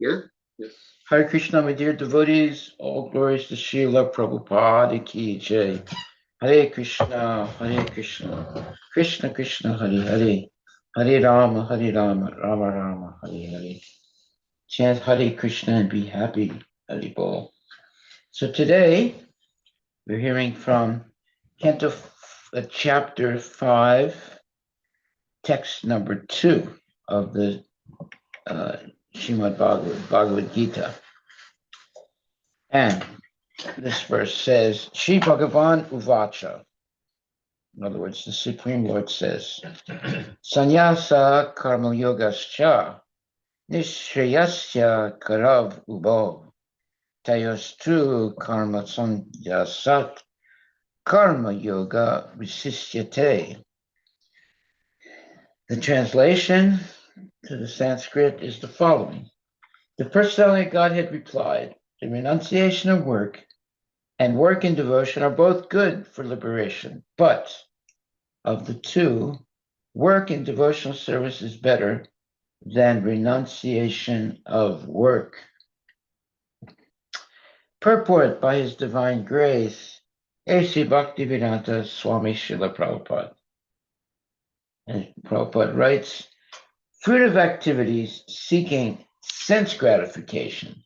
Yeah? Yes. Hare Krishna, my dear devotees, all glories to Srila Prabhupada ki jai. Hare Krishna, Krishna Krishna, Hare Hare, Hare Rama, Rama Rama, Hare Hare. Chant Hare Krishna and be happy, Hare Bol. So today we're hearing from Canto chapter 5, text number 2 of the Srimad Bhagavad Gita. And this verse says, Shri Bhagavan Uvacha. In other words, the Supreme Lord says, Sannyasa karma yogascha nishreyasya karav ubo tayostu karma sannyasat karma yoga visisyate. The translation to the Sanskrit is the following. The personality of Godhead replied, the renunciation of work and work in devotion are both good for liberation, but of the two, work in devotional service is better than renunciation of work. Purport by His Divine Grace, A.C. Bhaktivedanta Swami Srila Prabhupada. And Prabhupada writes, fruitive activities seeking sense gratification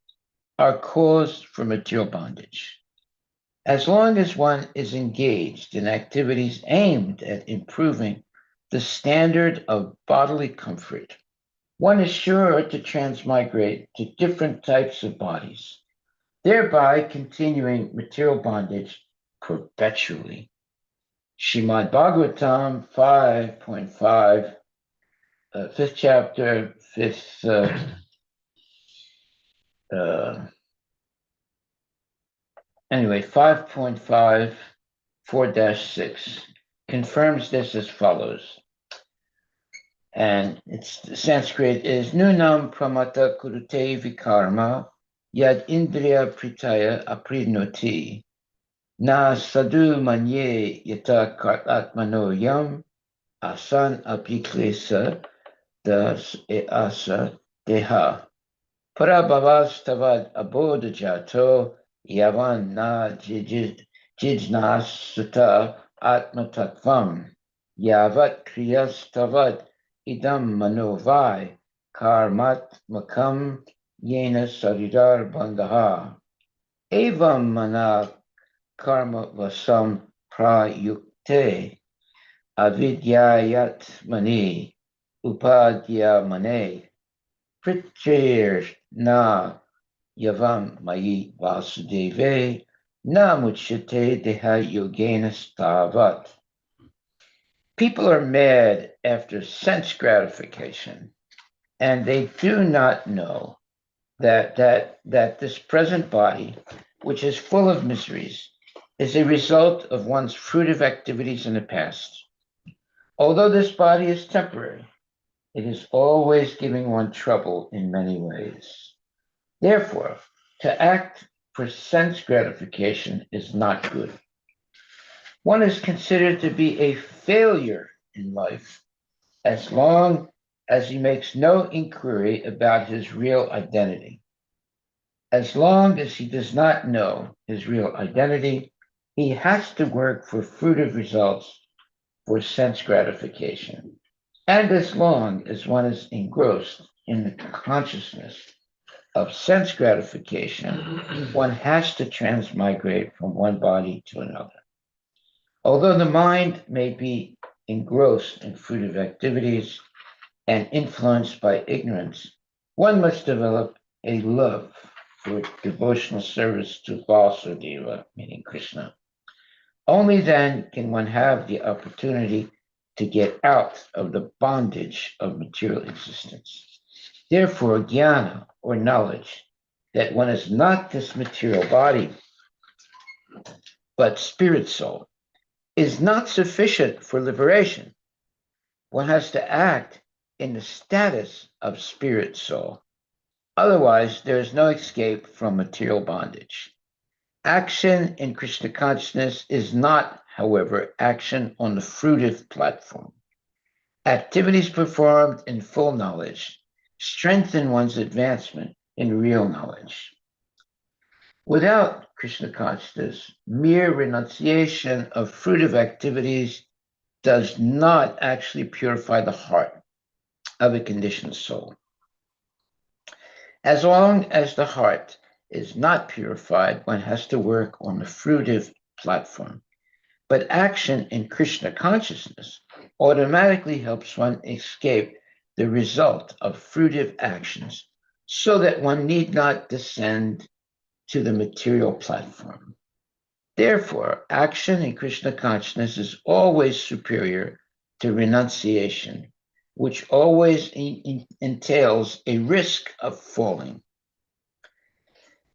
are cause for material bondage. As long as one is engaged in activities aimed at improving the standard of bodily comfort, one is sure to transmigrate to different types of bodies, thereby continuing material bondage perpetually. Srimad Bhagavatam 5.5, 5th chapter, 5th, anyway, 5.5, 4-6 confirms this as follows. And it's Sanskrit is Nunam Pramata Kurute Vikarma Yad Indriya Pritaya Aprinoti Na Sadhu Manye Yata Atmano Yam Asan Apiklesa Das Asa Deha Parabhavas Tavad Abodhajato Yavan Na Jijnas Sutta Atmatatvam Yavat Kriyas Tavad Idam Manovai Karmat Makam Yena Saridar Bandaha Evam Mana Karma Vasam Prayukte Avidyayat Mani Upadya Mane Prityir Na Yavam Mayi Vasudeve Na Muchate Deha Yogena Stavat. People are mad after sense gratification, and they do not know that this present body, which is full of miseries, is a result of one's fruitive activities in the past. Although this body is temporary, it is always giving one trouble in many ways. Therefore, to act for sense gratification is not good. One is considered to be a failure in life as long as he makes no inquiry about his real identity. As long as he does not know his real identity, he has to work for fruitive results for sense gratification. And as long as one is engrossed in the consciousness of sense gratification, one has to transmigrate from one body to another. Although the mind may be engrossed in fruitive activities and influenced by ignorance, one must develop a love for devotional service to Vasudeva, meaning Krishna. Only then can one have the opportunity to get out of the bondage of material existence. Therefore, jnana, or knowledge, that one is not this material body, but spirit soul, is not sufficient for liberation. One has to act in the status of spirit soul. Otherwise, there is no escape from material bondage. Action in Krishna consciousness is not, however, action on the fruitive platform. Activities performed in full knowledge strengthen one's advancement in real knowledge. Without Krishna consciousness, mere renunciation of fruitive activities does not actually purify the heart of a conditioned soul. As long as the heart is not purified, one has to work on the fruitive platform. But action in Krishna consciousness automatically helps one escape the result of fruitive actions so that one need not descend to the material platform. Therefore, action in Krishna consciousness is always superior to renunciation, which always entails a risk of falling.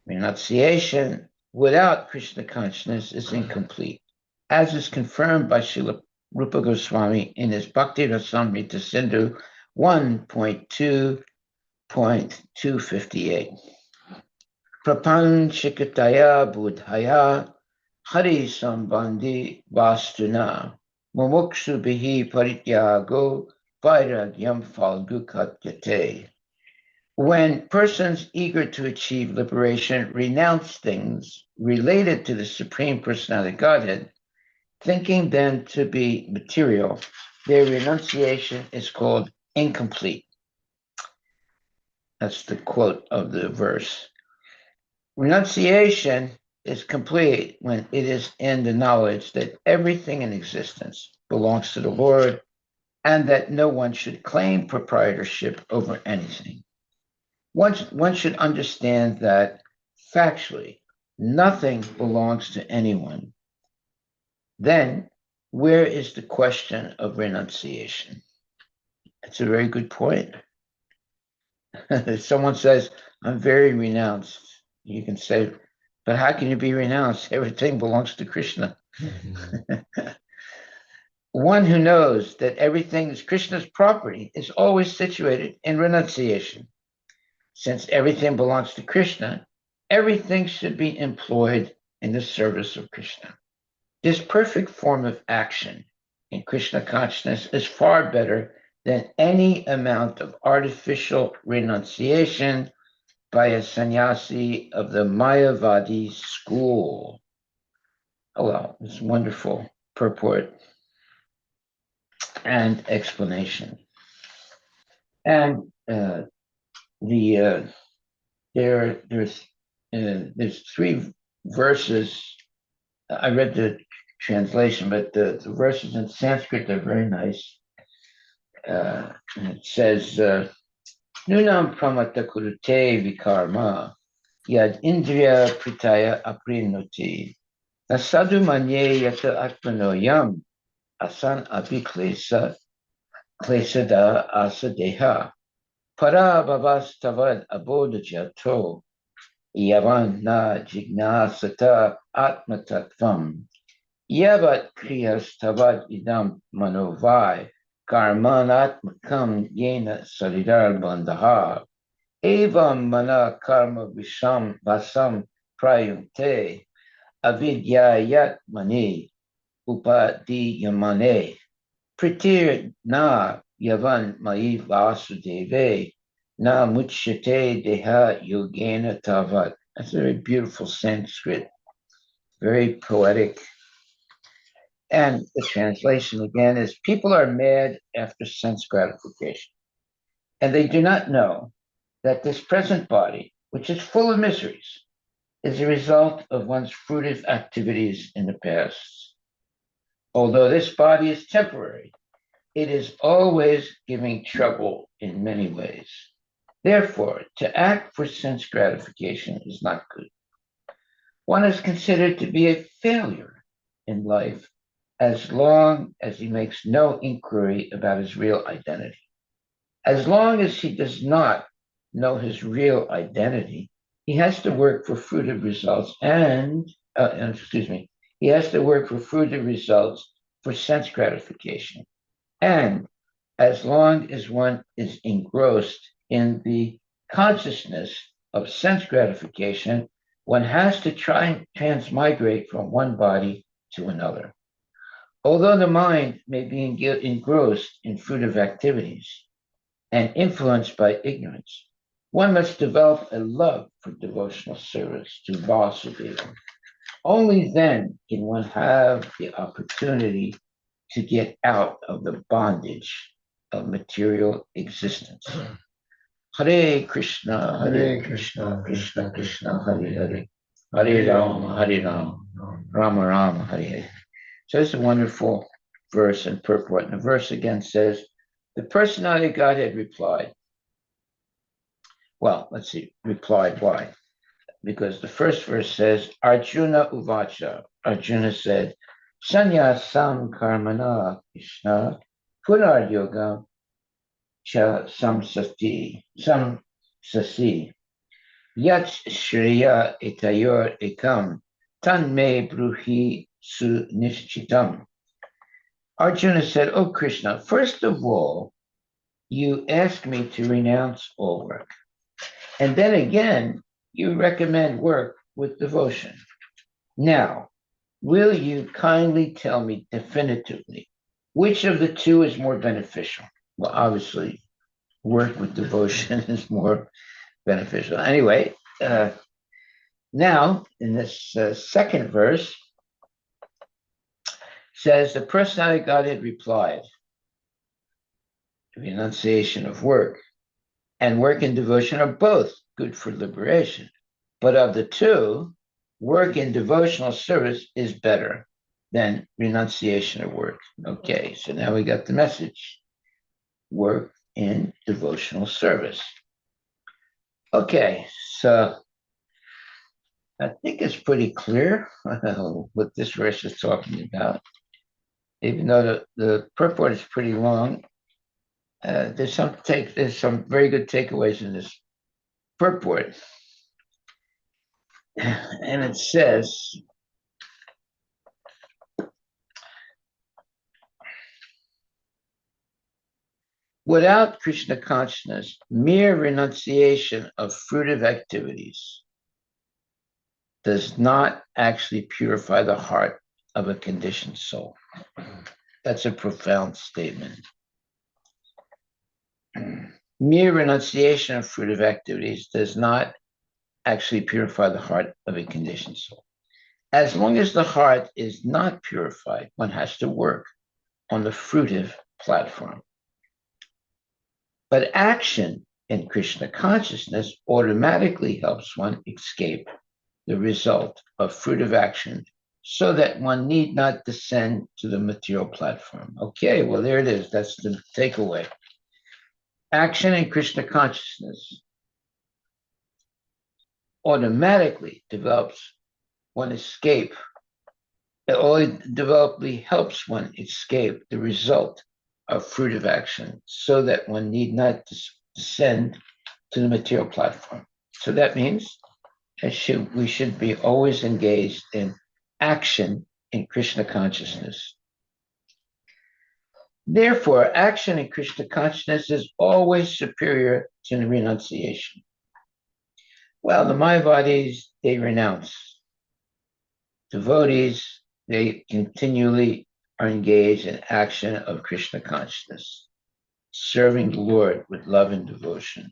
Renunciation without Krishna consciousness is incomplete, as is confirmed by Srila Rupa Goswami in his Bhakti Rasamrita Sindhu 1.2.258. Prapanchikataya buddhaya hari sambandhi vastuna mumukshu bihi parityago vairagyam falgukatyate. When persons eager to achieve liberation renounce things related to the Supreme Personality Godhead, thinking them to be material, their renunciation is called incomplete. That's the quote of the verse. Renunciation is complete when it is in the knowledge that everything in existence belongs to the Lord and that no one should claim proprietorship over anything. One should understand that factually, nothing belongs to anyone. Then, where is the question of renunciation? That's a very good point. If someone says, I'm very renounced, you can say, but how can you be renounced? Everything belongs to Krishna. One who knows that everything is Krishna's property is always situated in renunciation. Since everything belongs to Krishna, everything should be employed in the service of Krishna. This perfect form of action in Krishna consciousness is far better than any amount of artificial renunciation by a sannyasi of the Mayavadi school. Oh, well, it's wonderful purport and explanation. And there's three verses. I read the translation, but the verses in Sanskrit are very nice. It says, Nunam pramata kurute vikarma yad indriya pritaya aprinoti nasadu manye yata atmanoyam asan abiklesa klesada asadeha para babas tavad abodajato yavan na jignasata atmatatvam yavat kriyas tavad idam manovai karmanatmakam yena salidar bandaha evam mana karma visham vasam prayunte avidyayat mani upadi yamane pritir na yavan mai vasudeve na muchyate deha yogena tavat. That's a very beautiful Sanskrit, very poetic. And the translation again is, people are mad after sense gratification, and they do not know that this present body, which is full of miseries, is a result of one's fruitive activities in the past. Although this body is temporary, it is always giving trouble in many ways. Therefore, to act for sense gratification is not good. One is considered to be a failure in life as long as he makes no inquiry about his real identity. As long as he does not know his real identity, he has to work for fruitive results he has to work for fruitive results for sense gratification. And as long as one is engrossed in the consciousness of sense gratification, one has to try and transmigrate from one body to another. Although the mind may be engrossed in fruitive activities and influenced by ignorance, one must develop a love for devotional service to Vasudeva. Only then can one have the opportunity to get out of the bondage of material existence. Hare Krishna, Krishna Krishna, Hare Hare Rama Rama, Hare Hare. So it's a wonderful verse in purport. And the verse again says, the personality of Godhead replied. Well, let's see, replied why? Because the first verse says, Arjuna Uvacha. Arjuna said, Sanyasam Karmana Krishna Punar Yoga Cha Samsasi Yat Shriya Itayor Ekam Tan Me Bruhi Su Nishchitam. Arjuna said, Oh Krishna, first of all, you ask me to renounce all work. And then again, you recommend work with devotion. Now, will you kindly tell me definitively which of the two is more beneficial? Well, obviously, work with devotion is more beneficial. Anyway, now in this second verse, says the personality of Godhead replied, the enunciation of work and work and devotion are both good for liberation. But of the two, work in devotional service is better than renunciation of work. Okay, so now we got the message. Work in devotional service. Okay, so I think it's pretty clear what this verse is talking about. Even though the purport is pretty long, there's some very good takeaways in this purport. And it says, without Krishna consciousness, mere renunciation of fruitive activities does not actually purify the heart of a conditioned soul. That's a profound statement. Mere renunciation of fruitive activities does not actually purify the heart of a conditioned soul. As long as the heart is not purified, one has to work on the fruitive platform. But action in Krishna consciousness automatically helps one escape the result of fruitive action so that one need not descend to the material platform. Okay, well, there it is. That's the takeaway. Action in Krishna consciousness automatically develops one escape. It only developmentally helps one escape the result of fruitive action so that one need not descend to the material platform. So that means we should be always engaged in action in Krishna consciousness. Therefore, action in Krishna consciousness is always superior to the renunciation. Well, the Mayavadis, they renounce. Devotees, they continually are engaged in action of Krishna consciousness, serving the Lord with love and devotion.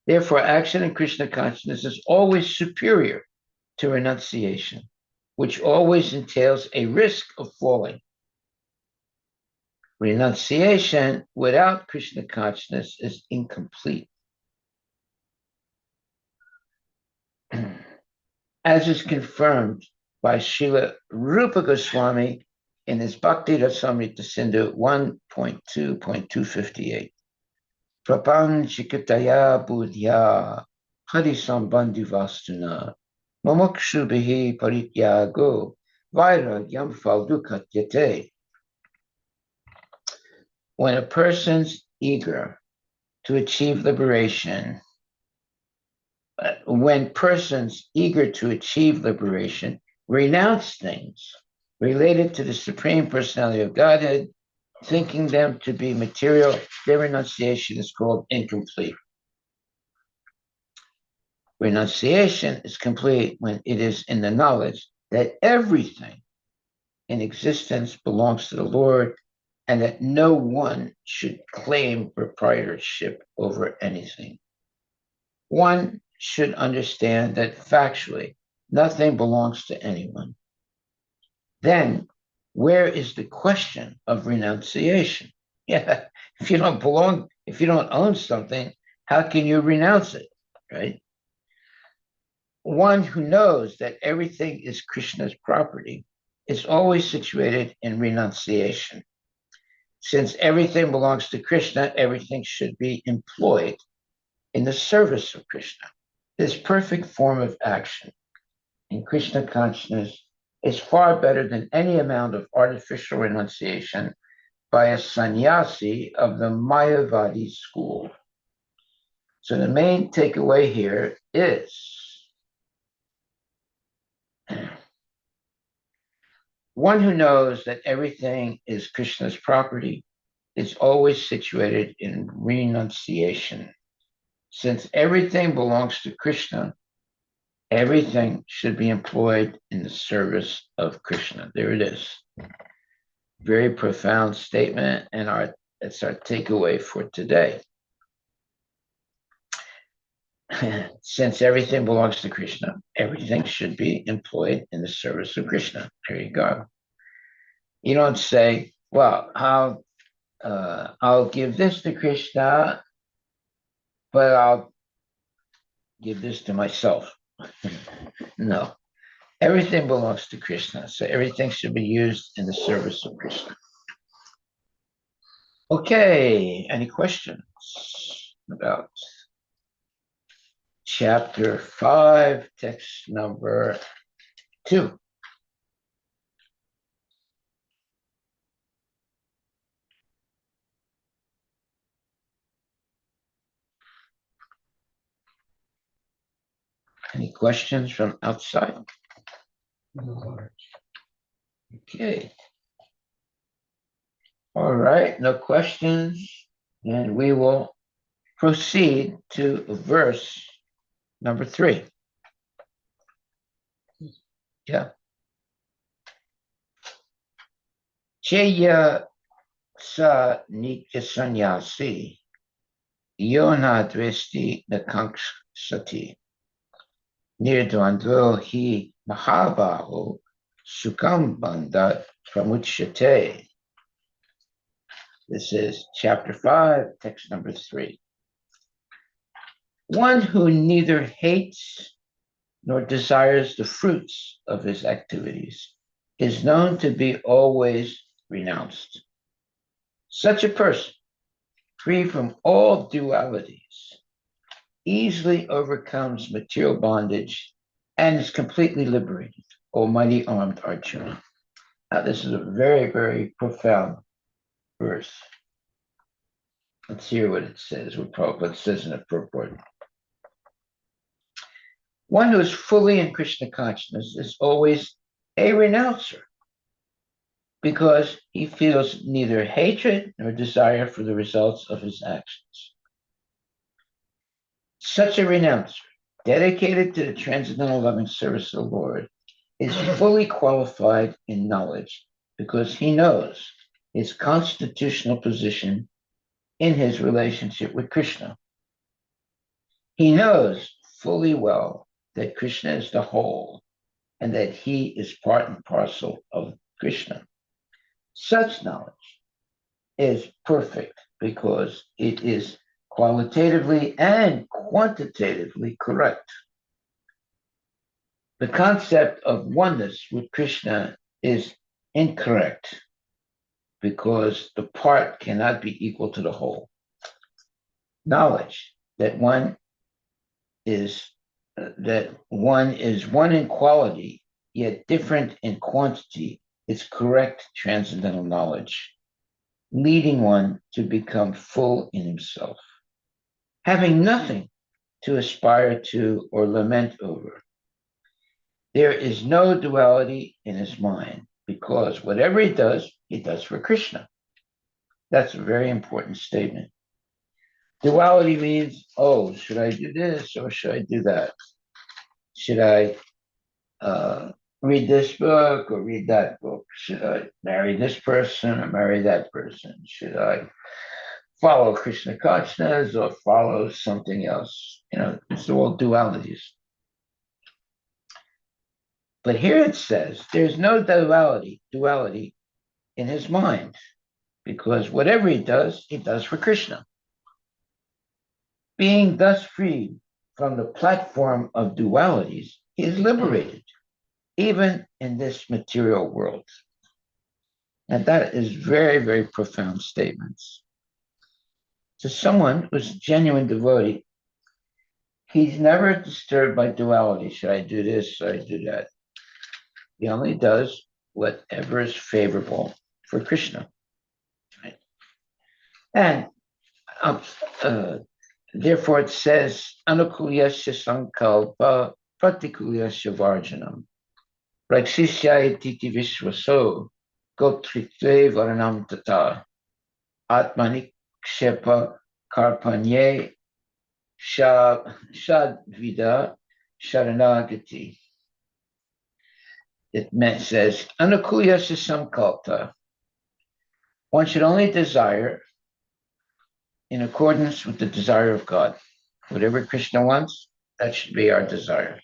Therefore, action in Krishna consciousness is always superior to renunciation, which always entails a risk of falling. Renunciation without Krishna consciousness is incomplete. As is confirmed by Srila Rupa Goswami in his Bhakti Rasamrita Sindhu 1.2.258. Prapanchikataya buddhya harisambandhu vastuna mamukshubhihi parityago vairagyam faldukatyate. When a person's eager to achieve liberation, renounce things related to the Supreme Personality of Godhead, thinking them to be material, their renunciation is called incomplete. Renunciation is complete when it is in the knowledge that everything in existence belongs to the Lord and that no one should claim proprietorship over anything. one should understand that factually nothing belongs to anyone. Then, where is the question of renunciation? Yeah, if you don't belong, if you don't own something, how can you renounce it, right? One who knows that everything is Krishna's property is always situated in renunciation. Since everything belongs to Krishna, everything should be employed in the service of Krishna. This perfect form of action in Krishna consciousness is far better than any amount of artificial renunciation by a sannyasi of the Mayavadi school. So the main takeaway here is one who knows that everything is Krishna's property is always situated in renunciation. Since everything belongs to Krishna, everything should be employed in the service of Krishna. There it is. Very profound statement, and it's our takeaway for today. Since everything belongs to Krishna, everything should be employed in the service of Krishna. There you go. You don't say, well, I'll give this to Krishna, but I'll give this to myself. No, everything belongs to Krishna, so everything should be used in the service of Krishna. Okay, any questions about chapter 5, text number 2? Any questions from outside? Okay. All right, no questions. And we will proceed to verse number 3. Yeah. Cheya sa nitya sannyasi yona dvesti nakankshati nirdvandvo hi mahabaho sukam bandhat pramuchyate. This is chapter 5, text number 3. One who neither hates nor desires the fruits of his activities is known to be always renounced. Such a person, free from all dualities, easily overcomes material bondage and is completely liberated. Almighty armed Arjuna. Now, this is a very, very profound verse. Let's hear what it says, what Prabhupada says in the purport. One who is fully in Krishna consciousness is always a renouncer because he feels neither hatred nor desire for the results of his actions. Such a renouncer, dedicated to the transcendental loving service of the Lord, is fully qualified in knowledge because he knows his constitutional position in his relationship with Krishna. He knows fully well that Krishna is the whole and that he is part and parcel of Krishna. Such knowledge is perfect because it is qualitatively and quantitatively correct. The concept of oneness with Krishna is incorrect because the part cannot be equal to the whole. Knowledge that one is one in quality, yet different in quantity, is correct transcendental knowledge, leading one to become full in himself, having nothing to aspire to or lament over. There is no duality in his mind because whatever he does for Krishna. That's a very important statement. Duality means, oh, should I do this or should I do that? Should I read this book or read that book? Should I marry this person or marry that person? Should I follow Krishna consciousness or follow something else. It's all dualities. But here it says there's no duality in his mind, because whatever he does for Krishna. Being thus freed from the platform of dualities, he is liberated, even in this material world. And that is very, very profound statements. To someone who's a genuine devotee, he's never disturbed by duality. Should I do this? Should I do that? He only does whatever is favorable for Krishna. Right? And therefore it says, Anukulyasya sankalpa pratikulyasya varjanam. Rakshisya ititi vishvaso gotritve varanam tata. Atmanik karpanye shadvida sharanagati. It says, Anukulyasya sankalpa. One should only desire in accordance with the desire of God. Whatever Krishna wants, that should be our desire.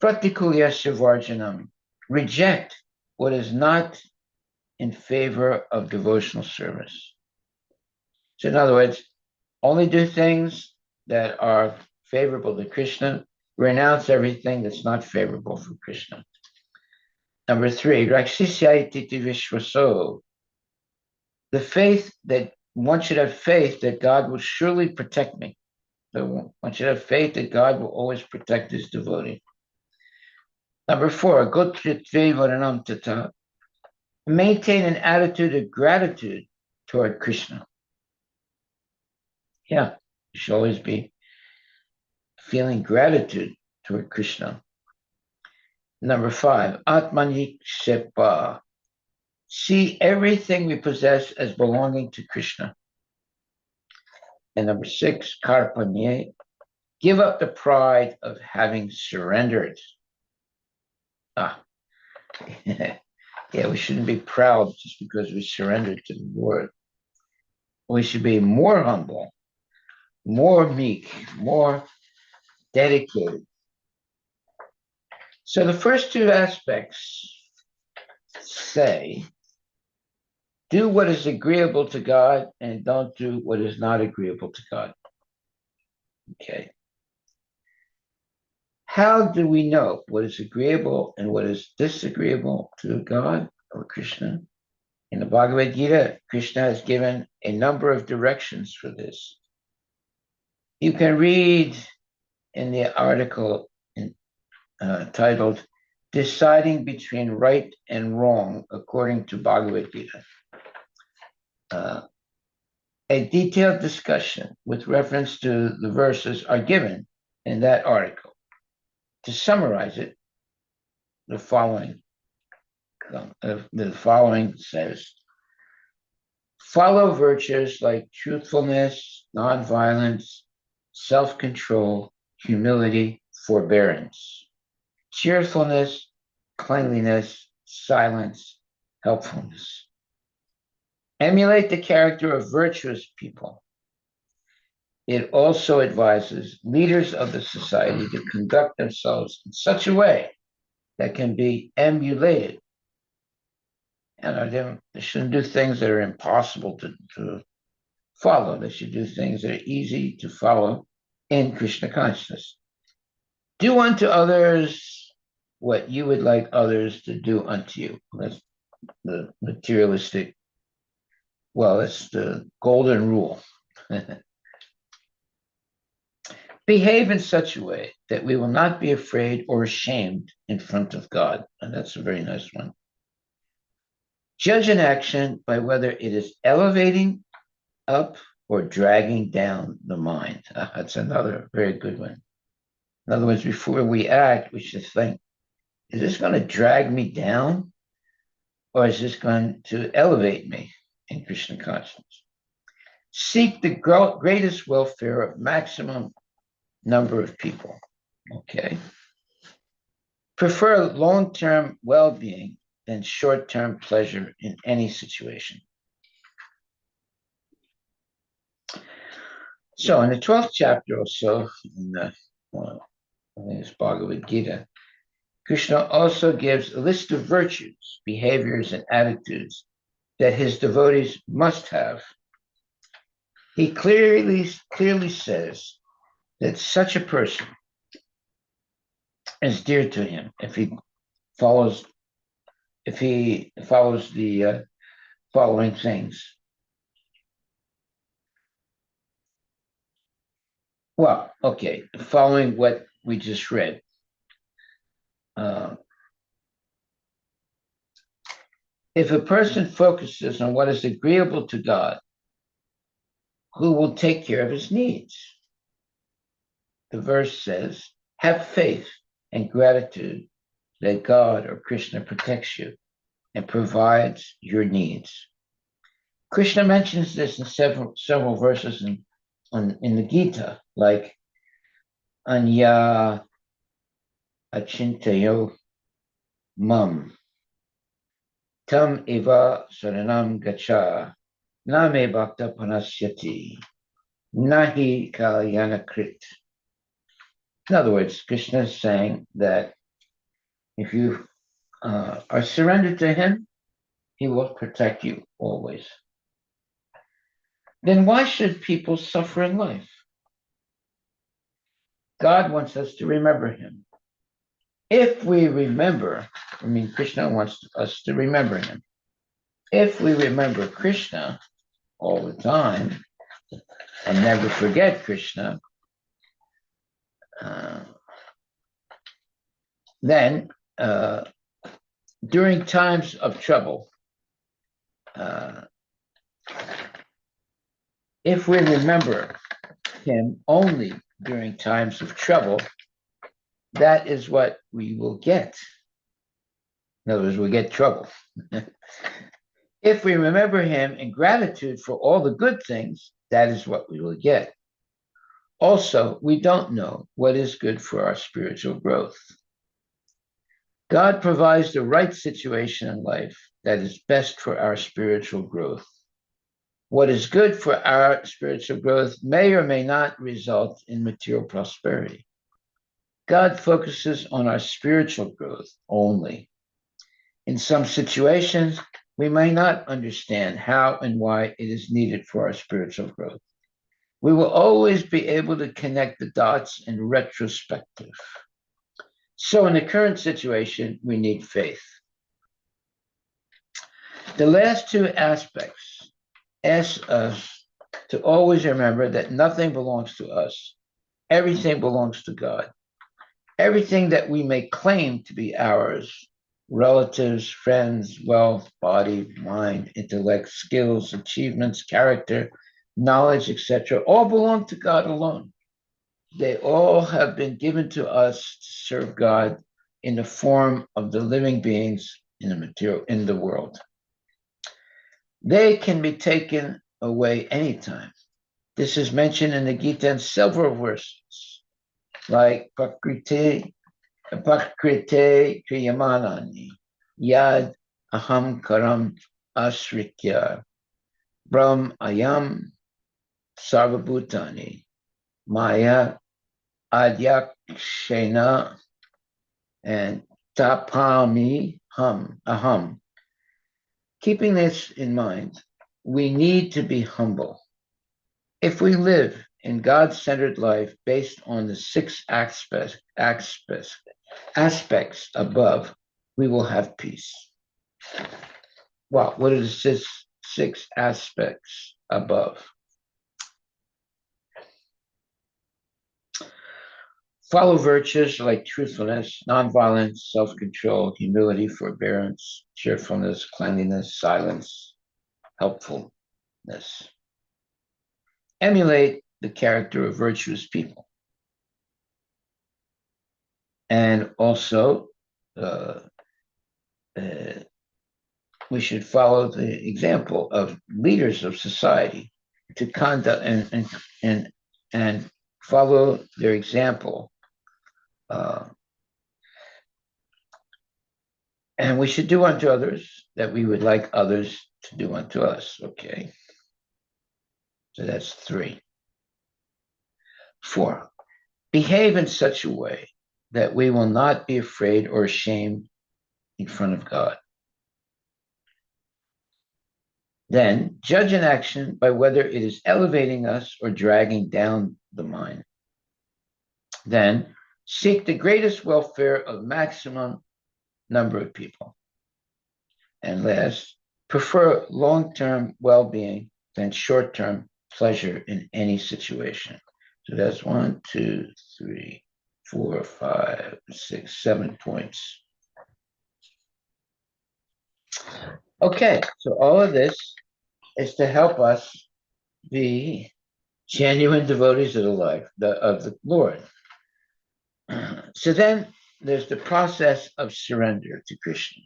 Pratikulyasya varjanam. Reject what is not in favor of devotional service. So in other words, only do things that are favorable to Krishna. Renounce everything that's not favorable for Krishna. Number 3, Rakshisya ititi vishvaso. The faith that one should have faith that God will surely protect me. So one should have faith that God will always protect his devotee. Number 4, gotritve varanam tata. Maintain an attitude of gratitude toward Krishna. Yeah, you should always be feeling gratitude toward Krishna. Number 5, atmanik sepa. See everything we possess as belonging to Krishna. And number 6, karpanye. Give up the pride of having surrendered. Yeah, we shouldn't be proud just because we surrendered to the Lord. We should be more humble, more meek, more dedicated. So the first 2 aspects say, do what is agreeable to God and don't do what is not agreeable to God. Okay. How do we know what is agreeable and what is disagreeable to God or Krishna? In the Bhagavad Gita, Krishna has given a number of directions for this. You can read in the article titled Deciding Between Right and Wrong According to Bhagavad Gita. A detailed discussion with reference to the verses are given in that article. To summarize it, the following says, follow virtues like truthfulness, nonviolence, self-control, humility, forbearance, cheerfulness, cleanliness, silence, helpfulness. Emulate the character of virtuous people. It also advises leaders of the society to conduct themselves in such a way that can be emulated. And they shouldn't do things that are impossible to follow. They should do things that are easy to follow in Krishna consciousness. Do unto others what you would like others to do unto you. That's the materialistic, it's the golden rule. Behave in such a way that we will not be afraid or ashamed in front of God. And that's a very nice one. Judge an action by whether it is elevating up or dragging down the mind. That's another very good one. In other words, before we act, we should think, is this going to drag me down? Or is this going to elevate me in Krishna consciousness? Seek the greatest welfare of maximum number of people. Okay. Prefer long-term well-being than short-term pleasure in any situation. So in the 12th chapter or so, in the, I think it's Bhagavad Gita, Krishna also gives a list of virtues, behaviors, and attitudes that his devotees must have. He clearly says that such a person is dear to him follows if he follows the following things. Well, okay, following what we just read. If a person focuses on what is agreeable to God, who will take care of his needs? The verse says, have faith and gratitude that God or Krishna protects you and provides your needs. Krishna mentions this in several verses in the Gita, like Anya Achintayo Mam Tam Eva Saranam Gacha Name Bhakta Panasyati Nahi Kalyanakrit. In other words, Krishna is saying that if you are surrendered to him, he will protect you always. Then why should people suffer in life? God wants us to remember him. If we remember, Krishna wants us to remember him. If we remember Krishna all the time and never forget Krishna, then during times of trouble, if we remember him only during times of trouble, that is what we will get. In other words, we get trouble. If we remember him in gratitude for all the good things, that is what we will get. Also, we don't know what is good for our spiritual growth. God provides the right situation in life that is best for our spiritual growth. What is good for our spiritual growth may or may not result in material prosperity. God focuses on our spiritual growth only. In some situations, we may not understand how and why it is needed for our spiritual growth. We will always be able to connect the dots in retrospective. So in the current situation, we need faith. The last two aspects ask us to always remember that nothing belongs to us. Everything belongs to God. Everything that we may claim to be ours, relatives, friends, wealth, body, mind, intellect, skills, achievements, character, knowledge, etc., all belong to God alone. They all have been given to us to serve God in the form of the living beings in the world. They can be taken away anytime. This is mentioned in the Gita in several verses, like Prakriti Kriyamanani, Yad Aham Karam Asrikya, Brahm Ayam Sarvabhutani, Maya Adyakshena, and Tapami Aham. Keeping this in mind, we need to be humble. If we live in God-centered life based on the six aspects above, we will have peace. Well, what are the six aspects above? Follow virtues like truthfulness, nonviolence, self-control, humility, forbearance, cheerfulness, cleanliness, silence, helpfulness. Emulate the character of virtuous people. And also, we should follow the example of leaders of society to conduct and follow their example. And we should do unto others that we would like others to do unto us. Okay. So that's 3. 4. Behave in such a way that we will not be afraid or ashamed in front of God. Then, judge an action by whether it is elevating us or dragging down the mind. Then, seek the greatest welfare of maximum number of people. And last, prefer long-term well-being than short-term pleasure in any situation. So that's 1, 2, 3, 4, 5, 6, 7 points. Okay, so all of this is to help us be genuine devotees of the Lord. So then there's the process of surrender to Krishna,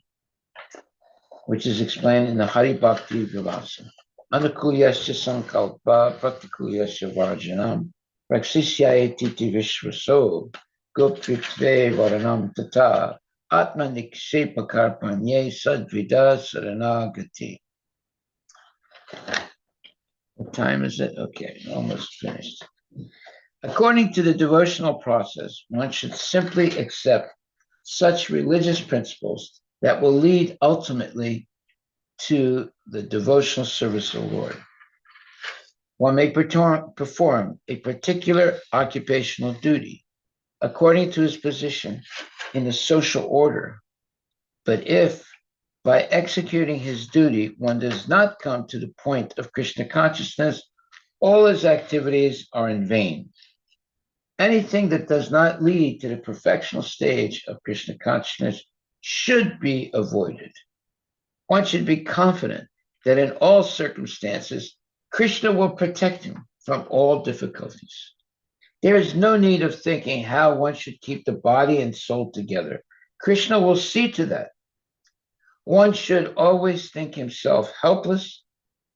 which is explained in the Hari Bhakti Vilasa. Anukulyasya sankalpa pratikulyasya varjanam praksisyayati vishvaso gopritve varanam tata atmanikshepakarpanye sadvida saranagati. What time is it? Okay, almost finished. According to the devotional process, one should simply accept such religious principles that will lead ultimately to the devotional service of the Lord. One may perform a particular occupational duty according to his position in the social order, but if by executing his duty one does not come to the point of Krishna consciousness, all his activities are in vain. Anything that does not lead to the perfectional stage of Krishna consciousness should be avoided. One should be confident that in all circumstances, Krishna will protect him from all difficulties. There is no need of thinking how one should keep the body and soul together. Krishna will see to that. One should always think himself helpless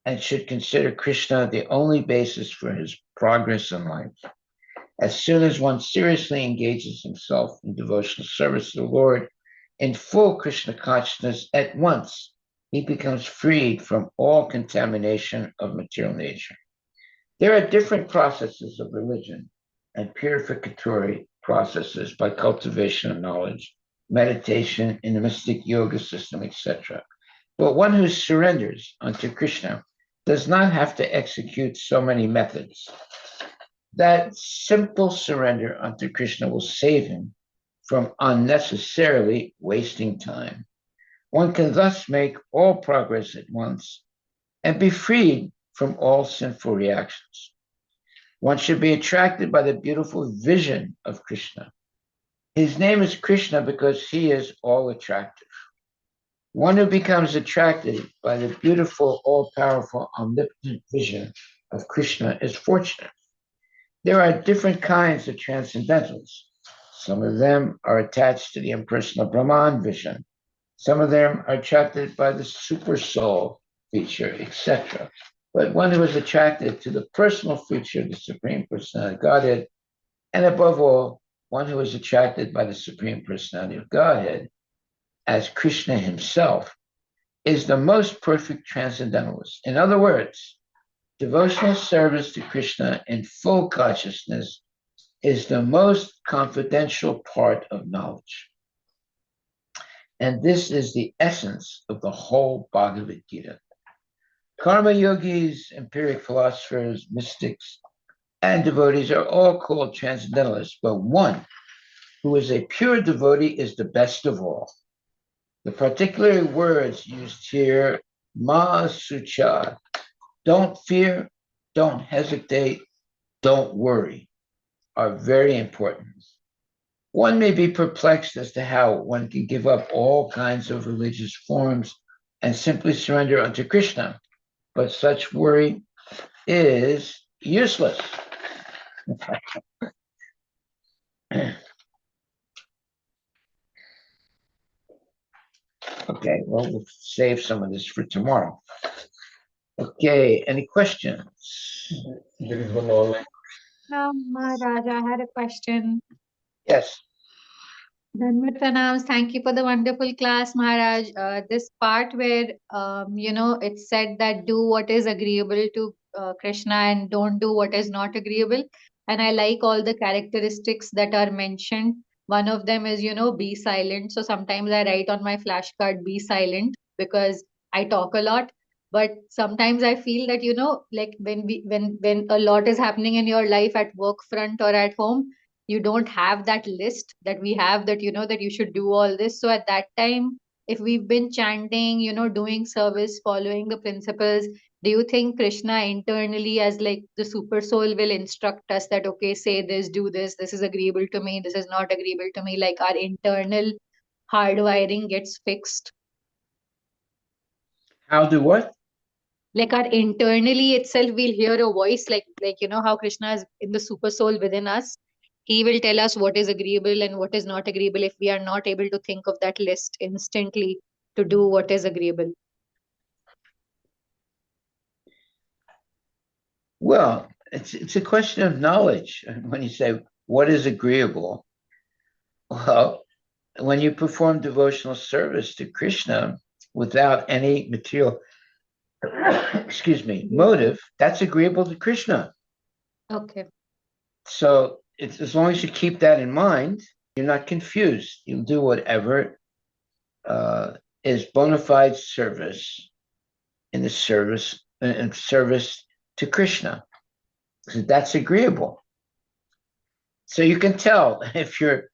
and should consider Krishna the only basis for his progress in life. As soon as one seriously engages himself in devotional service to the Lord in full Krishna consciousness, at once he becomes freed from all contamination of material nature. There are different processes of religion and purificatory processes by cultivation of knowledge, meditation in the mystic yoga system, etc. But one who surrenders unto Krishna does not have to execute so many methods. That simple surrender unto Krishna will save him from unnecessarily wasting time. One can thus make all progress at once and be freed from all sinful reactions. One should be attracted by the beautiful vision of Krishna. His name is Krishna because he is all attractive. One who becomes attracted by the beautiful, all-powerful, omnipotent vision of Krishna is fortunate. There are different kinds of transcendentals. Some of them are attached to the impersonal Brahman vision. Some of them are attracted by the super soul feature, etc. But one who is attracted to the personal feature of the Supreme Personality of Godhead, and above all, one who is attracted by the Supreme Personality of Godhead as Krishna himself, is the most perfect transcendentalist. In other words, devotional service to Krishna in full consciousness is the most confidential part of knowledge. And this is the essence of the whole Bhagavad Gita. Karma yogis, empiric philosophers, mystics, and devotees are all called transcendentalists, but one who is a pure devotee is the best of all. The particular words used here, ma sucha, don't fear, don't hesitate, don't worry, are very important. One may be perplexed as to how one can give up all kinds of religious forms and simply surrender unto Krishna, but such worry is useless. Okay, well, we'll save some of this for tomorrow. Okay, any questions? There is one online. Maharaj, I had a question. Yes. Dhanvat Pranams, thank you for the wonderful class, Maharaj. This part where, it's said that do what is agreeable to Krishna and don't do what is not agreeable. and I like all the characteristics that are mentioned. One of them is, be silent. So sometimes I write on my flashcard, be silent, because I talk a lot. But sometimes I feel that, like when a lot is happening in your life at work front or at home, you don't have that list that we have, that, that you should do all this. So at that time, if we've been chanting, doing service, following the principles, do you think Krishna internally, as like the super soul, will instruct us that, okay, say this, do this is agreeable to me, this is not agreeable to me, like our internal hardwiring gets fixed? How do what? Like our internally itself, we'll hear a voice, like how Krishna is in the super soul within us. He will tell us what is agreeable and what is not agreeable if we are not able to think of that list instantly to do what is agreeable. Well, it's a question of knowledge. When you say what is agreeable, well, when you perform devotional service to Krishna without any material, excuse me, motive, that's agreeable to Krishna. Okay. So it's, as long as you keep that in mind, you're not confused. You'll do whatever is bona fide service in the service to Krishna. So that's agreeable. So you can tell if you're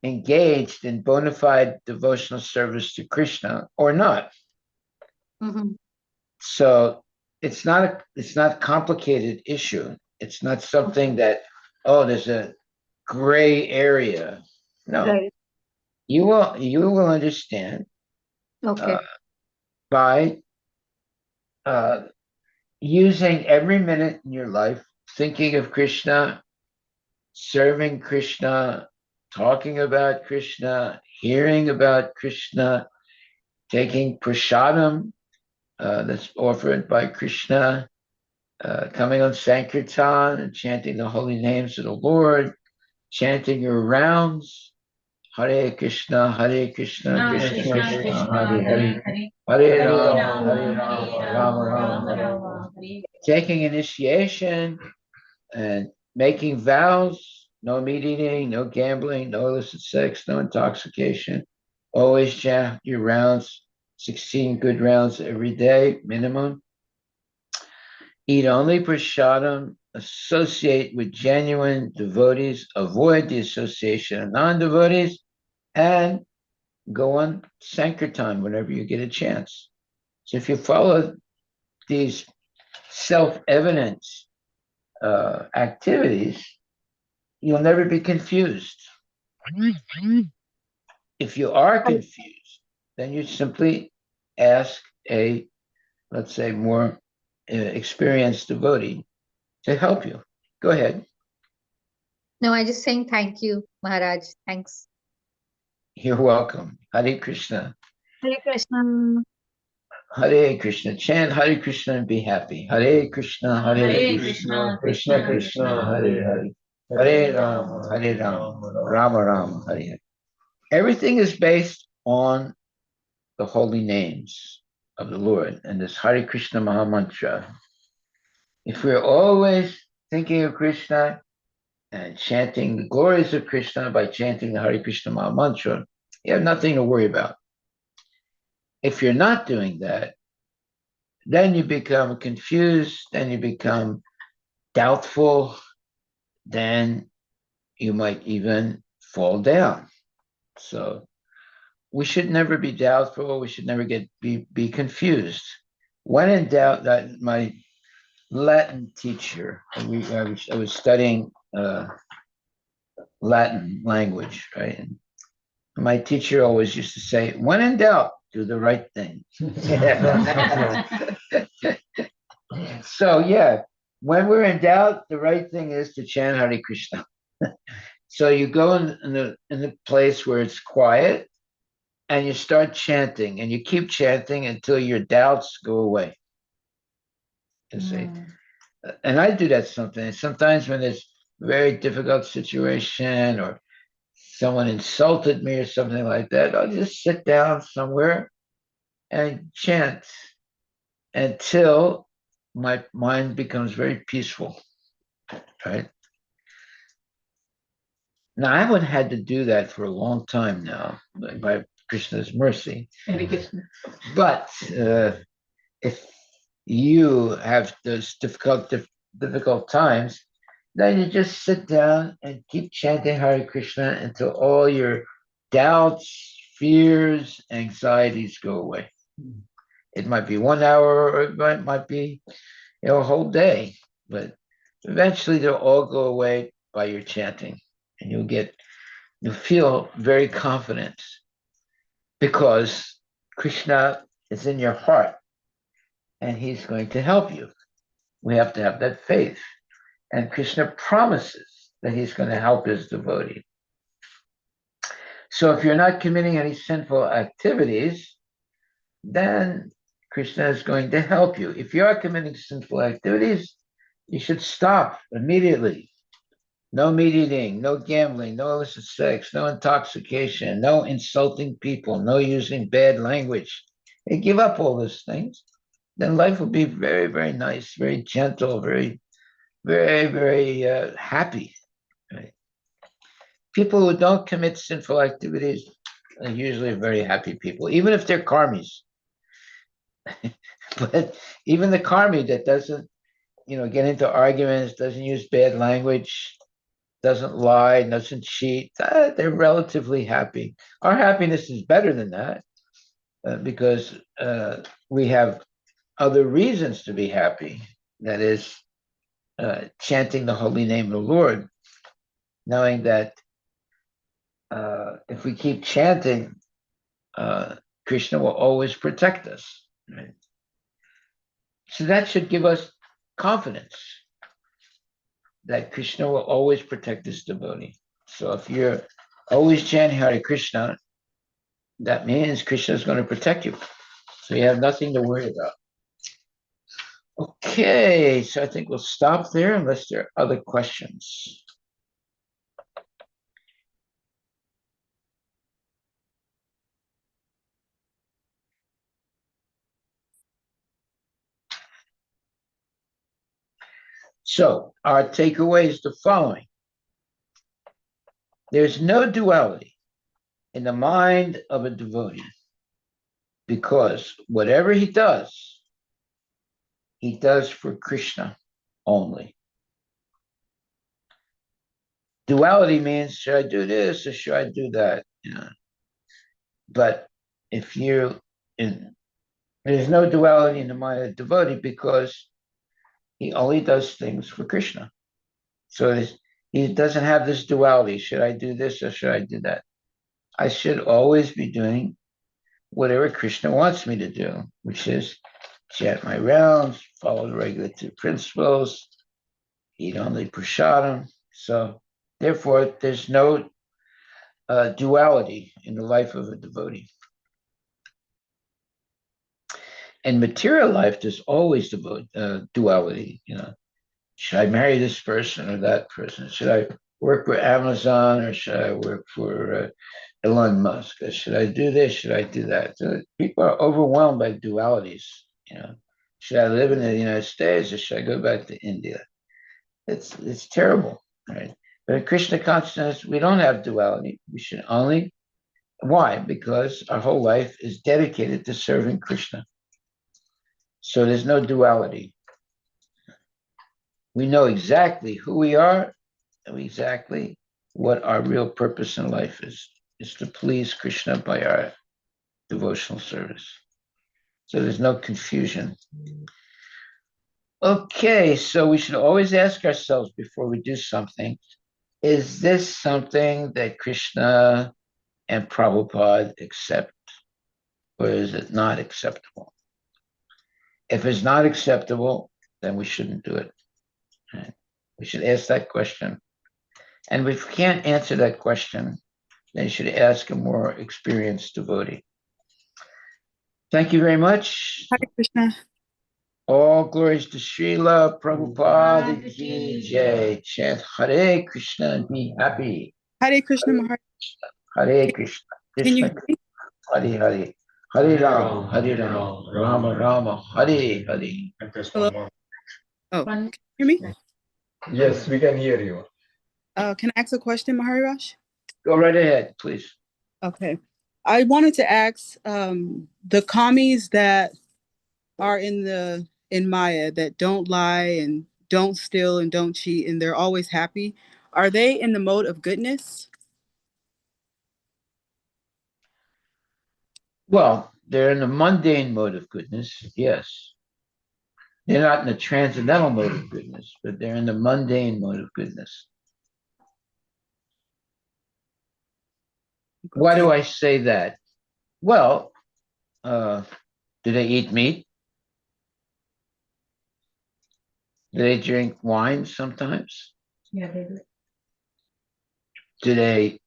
engaged in bona fide devotional service to Krishna or not. Mm-hmm. So it's not a complicated issue. It's not something that, oh, there's a gray area. No, Right. you will understand Okay. by using every minute in your life thinking of Krishna, serving Krishna, talking about Krishna, hearing about Krishna, taking prasadam that's offered by Krishna, coming on Sankirtan and chanting the holy names of the Lord, chanting your rounds, Hare Krishna, Krishna, Krishna Krishna, Krishna, Hare Hare Hare, Hare, Hare Hare Rama, Rama, Hare Hare Rama, Rama Rama, Rama, Rama Hare Hare. Rama, Hare. Taking initiation and making vows, no meat eating, no gambling, no illicit sex, no intoxication. Always chant your rounds, 16 good rounds every day, minimum. Eat only prasadam, associate with genuine devotees, avoid the association of non-devotees, and go on Sankirtan whenever you get a chance. So if you follow these self-evident activities, you'll never be confused. If you are confused, then you simply ask a, let's say, more experienced devotee to help you. Go ahead. No, I just saying thank you, Maharaj. Thanks. You're welcome. Hare Krishna. Hare Krishna. Hare Krishna. Chant Hare Krishna and be happy. Hare Krishna, Hare Hare Krishna, Krishna, Krishna Krishna Krishna, Krishna, Hare Hare Hare. Hare, Hare Rama, Hare Rama, Rama Rama, Hare Hare. Everything is based on the holy names of the Lord and this Hare Krishna Maha Mantra. If we're always thinking of Krishna and chanting the glories of Krishna by chanting the Hare Krishna Maha Mantra, you have nothing to worry about. If you're not doing that, then you become confused, then you become doubtful, then you might even fall down. So we should never be doubtful. We should never be confused. When in doubt, that my Latin teacher, I was studying Latin language, right? And my teacher always used to say, when in doubt, do the right thing. So yeah, when we're in doubt, the right thing is to chant Hare Krishna. So you go in the place where it's quiet and you start chanting and you keep chanting until your doubts go away. You see? And I do that sometimes when there's a very difficult situation or someone insulted me or something like that, I'll just sit down somewhere and chant until my mind becomes very peaceful, right? Now, I haven't had to do that for a long time now, by Krishna's mercy. But if you have those difficult times, then you just sit down and keep chanting Hare Krishna until all your doubts, fears, anxieties go away. It might be 1 hour, or it might be a whole day, but eventually they'll all go away by your chanting, and you'll feel very confident because Krishna is in your heart and he's going to help you. We have to have that faith. And Krishna promises that he's going to help his devotee. So if you're not committing any sinful activities, then Krishna is going to help you. If you are committing sinful activities, you should stop immediately. No meat eating, no gambling, no illicit sex, no intoxication, no insulting people, no using bad language. And give up all those things. Then life will be very, very nice, very gentle, very, very, very happy. Right? People who don't commit sinful activities are usually very happy people, even if they're karmis. But even the karmi that doesn't, get into arguments, doesn't use bad language, doesn't lie, doesn't cheat, they're relatively happy. Our happiness is better than that because we have other reasons to be happy. That is, chanting the holy name of the Lord, knowing that if we keep chanting, Krishna will always protect us. Right? So that should give us confidence that Krishna will always protect his devotee. So if you're always chanting Hare Krishna, that means Krishna is going to protect you. So you have nothing to worry about. Okay, so I think we'll stop there unless there are other questions. So our takeaway is the following. There's no duality in the mind of a devotee because whatever he does for Krishna only. Duality means, should I do this or should I do that? But if there's no duality in the mind of the devotee because he only does things for Krishna. So he doesn't have this duality. Should I do this or should I do that? I should always be doing whatever Krishna wants me to do, which is chant my rounds, follow the regulative principles, eat only prasadam. So therefore, there's no duality in the life of a devotee. In material life, there's always duality. Should I marry this person or that person? Should I work for Amazon or should I work for Elon Musk? Should I do this? Should I do that? So people are overwhelmed by dualities. Should I live in the United States or should I go back to India? It's terrible, right? But in Krishna consciousness, we don't have duality. We should only. Why? Because our whole life is dedicated to serving Krishna. So there's no duality. We know exactly who we are and exactly what our real purpose in life is to please Krishna by our devotional service. So there's no confusion. Okay, so we should always ask ourselves before we do something, is this something that Krishna and Prabhupada accept, or is it not acceptable? If it's not acceptable, then we shouldn't do it. Right? We should ask that question. And if we can't answer that question, then you should ask a more experienced devotee. Thank you very much. Hare Krishna. All glories to Srila Prabhupada Ki Jai. Chant Hare Krishna and be happy. Hare Krishna Maharaj. Hare Krishna. Can you Krishna Hare Hare. Hare Ram, Hare Ram, Rama Rama, Hare Hare. Hello? Oh, can you hear me? Yes, we can hear you. Can I ask a question, Maharaj? Go right ahead, please. Okay. I wanted to ask the commies that are in Maya that don't lie and don't steal and don't cheat and they're always happy. Are they in the mode of goodness? Well, they're in the mundane mode of goodness, yes. They're not in the transcendental mode of goodness, but they're in the mundane mode of goodness. Okay. Why do I say that? Well, do they eat meat? Do they drink wine sometimes? Yeah, they do. Do they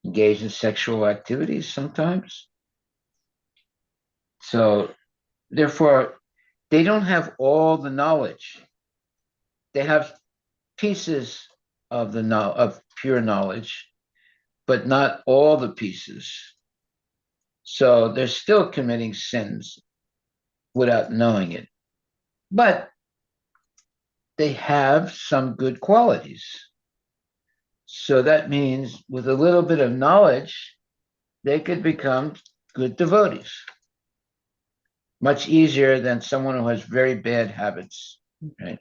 engage in sexual activities sometimes? So, therefore, they don't have all the knowledge. They have pieces of of pure knowledge, but not all the pieces. So they're still committing sins without knowing it. But they have some good qualities. So that means with a little bit of knowledge, they could become good devotees. Much easier than someone who has very bad habits, right?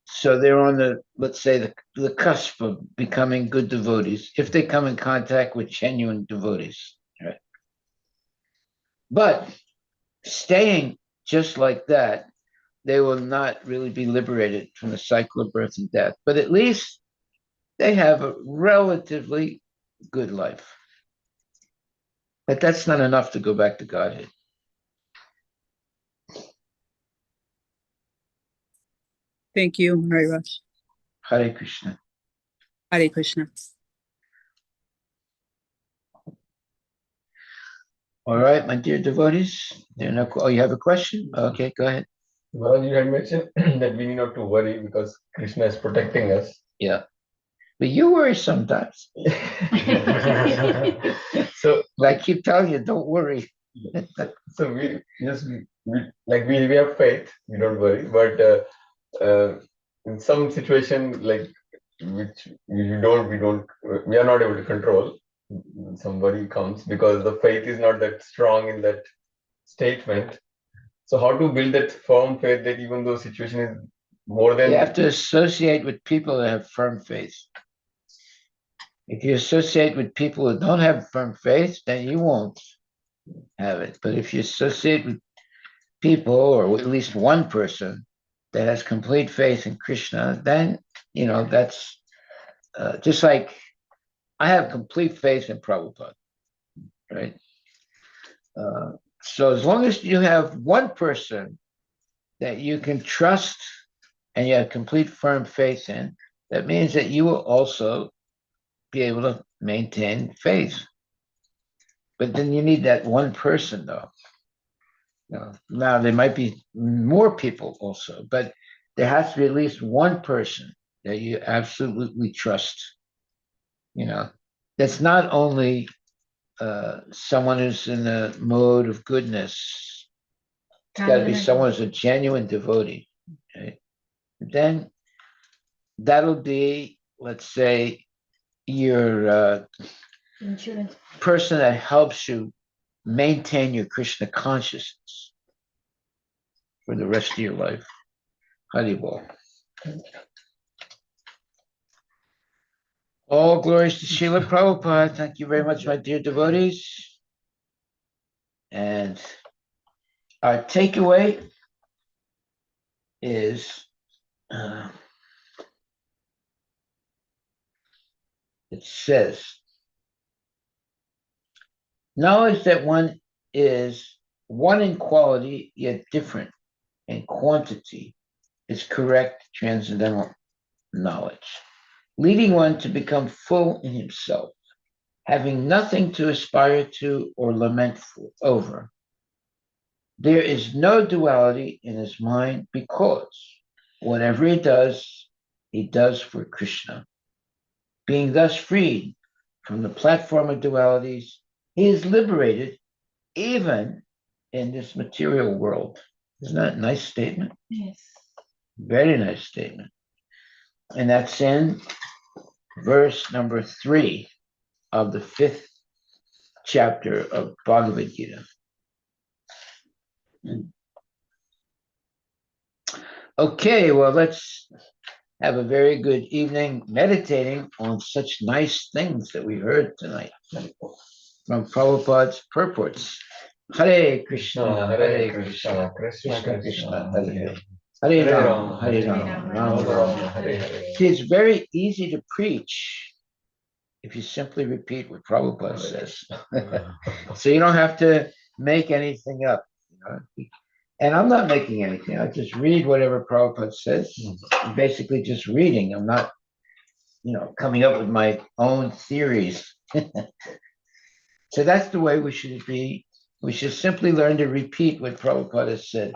So they're on let's say, the cusp of becoming good devotees if they come in contact with genuine devotees, right? But staying just like that, they will not really be liberated from the cycle of birth and death. But at least they have a relatively good life. But that's not enough to go back to Godhead. Thank you, Maharaj. Hare Krishna. Hare Krishna. All right, my dear devotees. Oh, you have a question? Okay, go ahead. Maharaj, you had mentioned that we need not to worry because Krishna is protecting us. Yeah. But you worry sometimes. So I keep telling you, don't worry. So we have faith, we don't worry, but in some situation like which we are not able to control, some worry comes because the faith is not that strong in that statement. So how to build that firm faith that even though situation is more than You have to associate with people that have firm faith. If you associate with people who don't have firm faith, then you won't have it. But if you associate with people, or at least one person that has complete faith in Krishna, then, that's just like I have complete faith in Prabhupada, right? So as long as you have one person that you can trust and you have complete firm faith in, that means that you will also be able to maintain faith. But then you need that one person, though. Now, there might be more people also, but there has to be at least one person that you absolutely trust. That's not only someone who's in the mode of goodness. It's got to be someone who's a genuine devotee. Okay? Then that'll be, let's say, your Insurance. person that helps you maintain your Krishna consciousness for the rest of your life. Haribol. All glories to Srila Prabhupada. Thank you very much, my dear devotees. And our takeaway is it says, knowledge that one is one in quality, yet different in quantity, is correct transcendental knowledge, leading one to become full in himself, having nothing to aspire to or lament over. There is no duality in his mind because whatever he does for Krishna. Being thus freed from the platform of dualities, he is liberated even in this material world. Isn't that a nice statement? Yes. Very nice statement. And that's in verse number 3 of the 5th chapter of Bhagavad Gita. Okay, well, let's have a very good evening meditating on such nice things that we heard tonight from Prabhupada's purports. Hare Krishna, Hare Krishna, Krishna Krishna, Hare Hare. Hare Rama, Hare Rama, Rama Rama, Hare Hare. See, it's very easy to preach if you simply repeat what Prabhupada says. So you don't have to make anything up. You know? And I'm not making anything. I just read whatever Prabhupada says. I'm basically just reading. I'm not, coming up with my own theories. So that's the way we should be. We should simply learn to repeat what Prabhupada has said.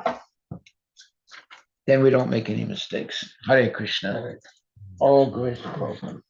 Then we don't make any mistakes. Hare Krishna. All glory to Prabhupada.